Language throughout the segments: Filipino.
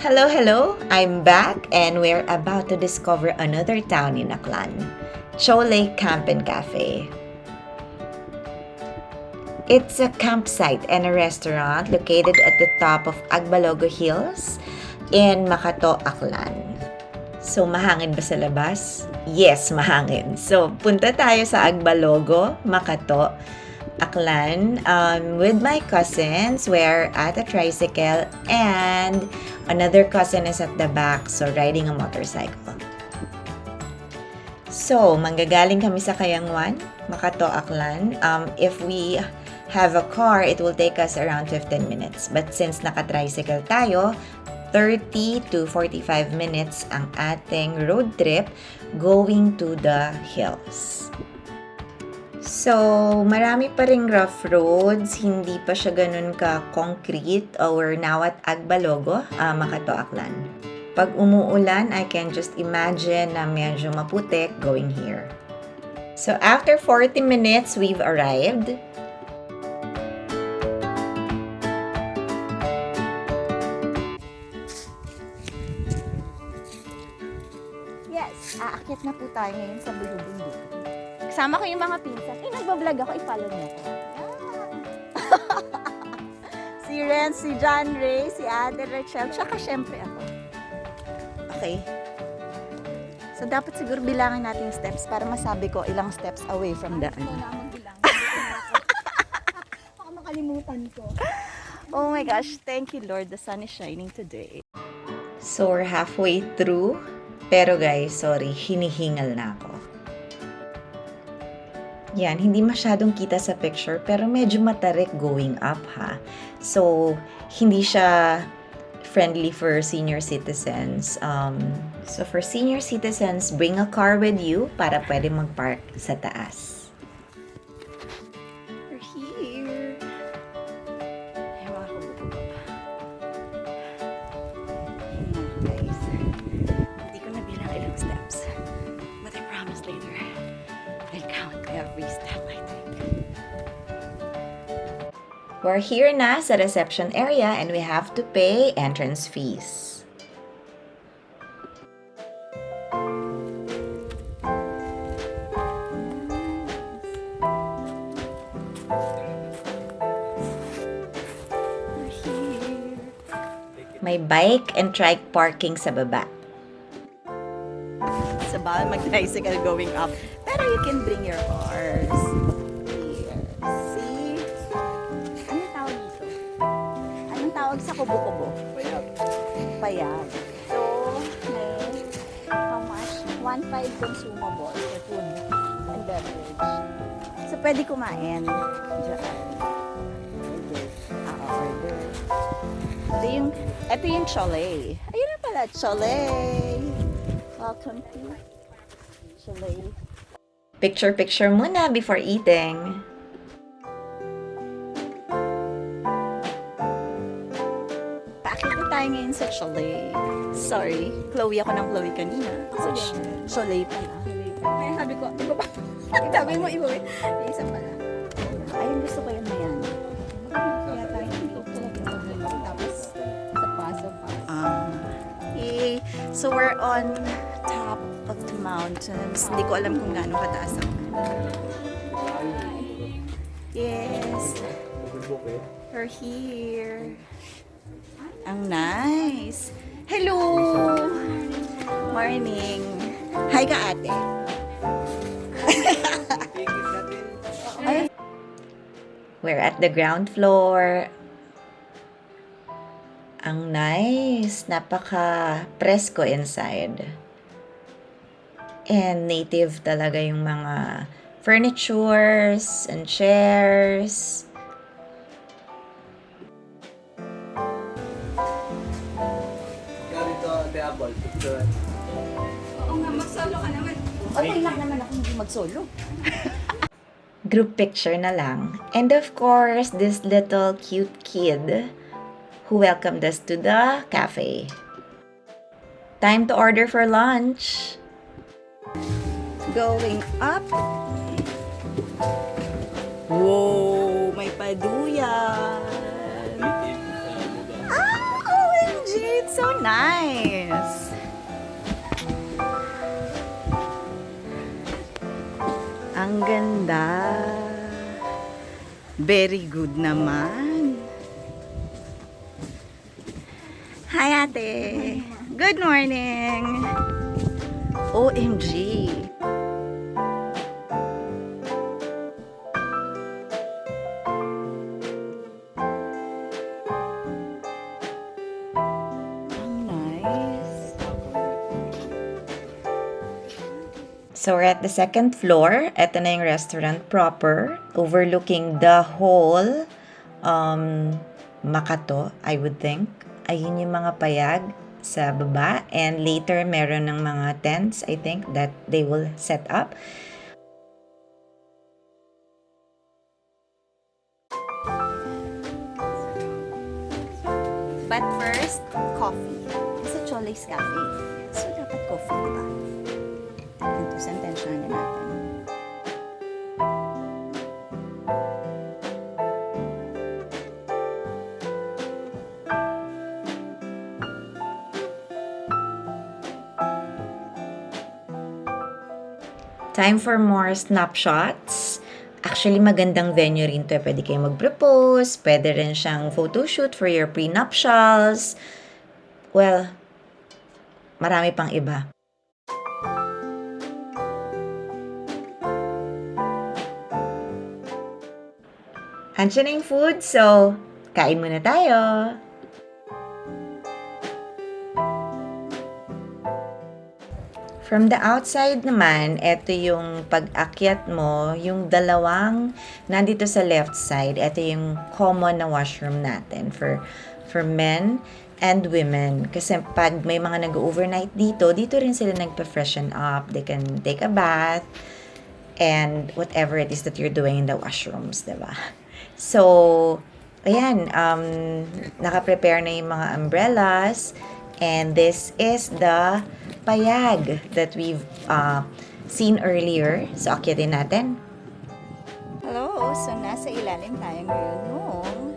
Hello, hello! I'm back and we're about to discover another town in Aklan, Cholé Camp and Café. It's a campsite and a restaurant located at the top of Agbalogo Hills in Makato, Aklan. So, mahangin ba sa labas? Yes, mahangin. So, punta tayo sa Agbalogo, Makato, Aklan with my cousins. We're at a tricycle and another cousin is at the back, so riding a motorcycle. So, manggagaling kami sa Cayangwan, Makato, Aklan. If we have a car, it will take us around 15 minutes. But since naka-tricycle tayo, 30 to 45 minutes ang ating road trip going to the hills. So, marami pa ring rough roads, hindi pa siya ganun ka-concrete. We're now at Agbalogo, Makato, Aklan. Pag umuulan, I can just imagine na medyo maputik going here. So, after 40 minutes, we've arrived. Yes, aakyat na po tayo ngayon sa bundok. Kasama ko yung mga pinsan. Nagbablog ako, i-follow niyo ako. Si Ren, si John Ray, si Ate Rachel, tsaka syempre ako. Okay. So, dapat siguro bilangin natin yung steps para masabi ko ilang steps away from the ano. Baka makalimutan ko. Oh my gosh, thank you Lord, the sun is shining today. So, we're halfway through. Pero guys, sorry, hinihingal na ako. Yan, hindi masyadong kita sa picture pero medyo matarik going up ha. So, hindi siya friendly for senior citizens. So, for senior citizens, bring a car with you para pwede mag-park sa taas. We're here. Ay, mga kubo-kubo. Guys, hindi ko nabilang ilang steps. But I promise later, I'll count every step I take. We're here na sa reception area and we have to pay entrance fees. We're here. May bike and trike parking sa baba. Sa bawal mag-tricycle going up. Pero you can bring your cars. Here. See? Anong tawag dito? Anong tawag sa kubo-kubo? Payag. So, may how much? 1.5 consumable for food and beverage. So, pwede kumain. Diyan. Order. Ito yung Cholé. Ayun na pala, Cholé. Welcome to Cholé. Picture-picture muna before eating. Bakit na tayo ngayon sa Cholé? Sorry, Chloe ako ng Chloe kanina. So, Cholé pala. Kaya sabi ko, iba pa. Sabi mo, iba pa. Yung isa pala. Ayun, gusto ko yun na yan. Kaya tayo dito talaga. Tapos, sa paso pa. Okay. So, we're on top of the mountains. Hindi ko alam kung gaano kataas ang Yes. We're here. Ang nice. Hello! Morning. Hi ka, ate. Ay, We're at the ground floor. Ang nice. Napaka-presko inside. And native talaga yung mga furnitures and chairs. Oo nga, mag-solo ka naman. okay lang naman ako hindi mag-solo. Group picture na lang. And of course, this little cute kid who welcomed us to the cafe. Time to order for lunch. Going up. Wow, may paduyan. Ah, OMG, it's so nice. Ang ganda. Very good naman. Hi, ate. Good morning. OMG. So we're at the second floor. Ito na yung restaurant proper, overlooking the whole Makato, I would think. Ayun yung mga payag sa baba. And later, meron ng mga tents, I think, that they will set up. But first, coffee. Kasi Cholé's Cafe. So, dapat coffee, diba? Ito, sentensyahan natin. Time for more snapshots. Actually, magandang venue rin to. Pwede kayo mag-propose. Pwede rin siyang photoshoot for your pre-nuptials. Well, marami pang iba. Andiyan na yung food, so kain muna tayo. From the outside naman, ito yung pag-akyat mo, yung dalawang nandito sa left side, ito yung common na washroom natin for men and women. Kasi pag may mga nag-overnight dito rin sila nagpa-freshen up. They can take a bath and whatever it is that you're doing in the washrooms, diba? So, ayan, naka-prepare na yung mga umbrellas. And this is the payag that we've seen earlier. So, akyatin natin. Hello! So, nasa ilalim tayo ngayon nung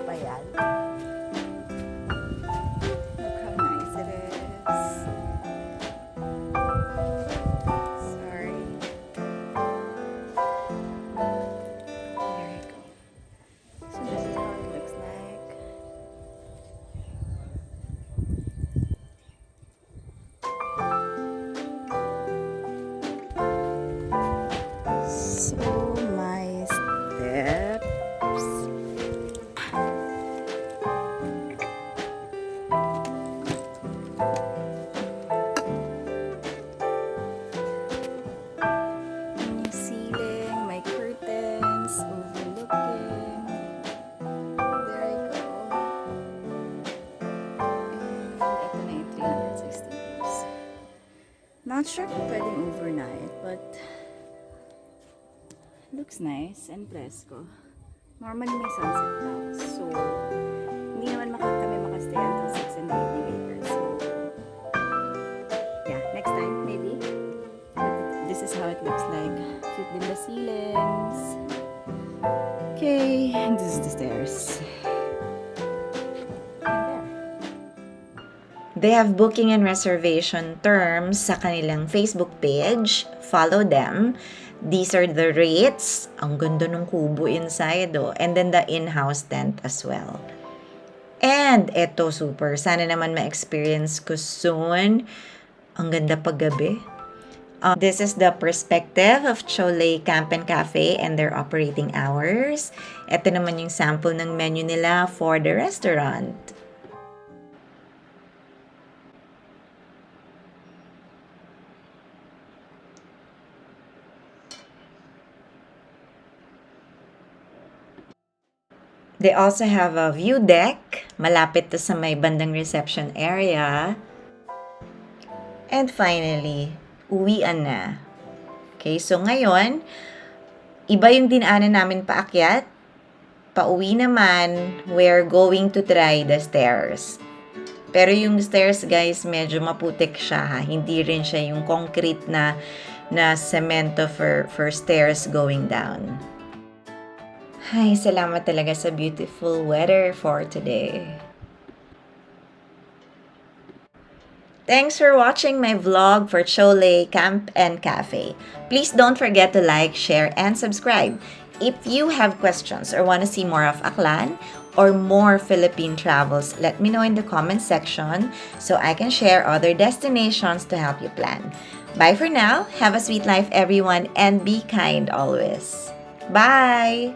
payag. Look how nice it is. Sorry. There you go. So, this is how it looks like. So, my steps. Yung ceiling, my curtains, overlooking. There I go. And ito na yung 360 views. Not sure kung pwedeng overnight, but looks nice and fresco. Normally may sunset daw. So, hindi naman kami makastay until 6 in the evening later. So, yeah, next time maybe. But this is how it looks like. Cute din the ceilings. Okay, and this is the stairs. And there. They have booking and reservation terms sa kanilang Facebook page. Follow them. These are the rates. Ang ganda ng kubo inside, oh. And then the in-house tent as well. And eto, super. Sana naman ma-experience ko soon. Ang ganda paggabi. This is the perspective of Cholé Camp and Café and their operating hours. Ito naman yung sample ng menu nila for the restaurant. They also have a view deck. Malapit to sa may bandang reception area. And finally, uwian na. Okay, so ngayon, iba yung dinaanan namin paakyat. Pauwi naman, we're going to try the stairs. Pero yung stairs, guys, medyo maputik siya, ha. Hindi rin siya yung concrete na semento for stairs going down. Ay, salamat talaga sa beautiful weather for today. Thanks for watching my vlog for Cholé Camp and Café. Please don't forget to like, share, and subscribe. If you have questions or want to see more of Aklan or more Philippine travels, let me know in the comment section so I can share other destinations to help you plan. Bye for now. Have a sweet life, everyone, and be kind always. Bye!